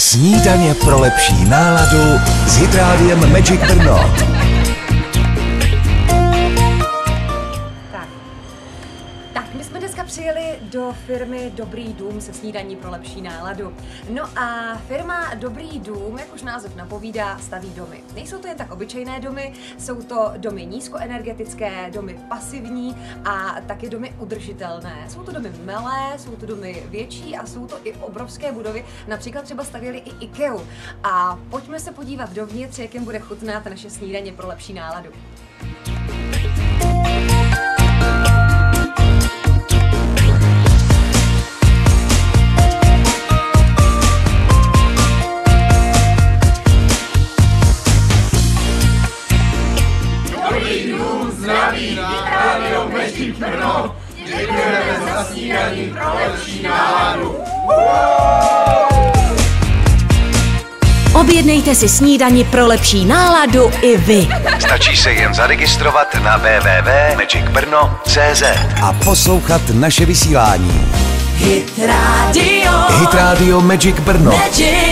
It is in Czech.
Snídaně pro lepší náladu s Hit Rádiem Magic Brno. Tak, my jsme dneska přijeli do firmy Dobrý dům se snídaní pro lepší náladu. No a firma Dobrý dům, jak už název napovídá, staví domy. Nejsou to jen tak obyčejné domy, jsou to domy nízkoenergetické, domy pasivní a taky domy udržitelné. Jsou to domy malé, jsou to domy větší a jsou to i obrovské budovy, například třeba stavěli i IKEA. A pojďme se podívat dovnitř, jak jim bude chutnat naše snídaně pro lepší náladu. Zdraví, Rádiem Magic Brno. Děkujeme za snídaní pro lepší náladu. Objednejte si snídani pro lepší náladu i vy. Stačí se jen zaregistrovat na www.magicbrno.cz a poslouchat naše vysílání. Hit Radio. Hit Radio Magic Brno. Magic.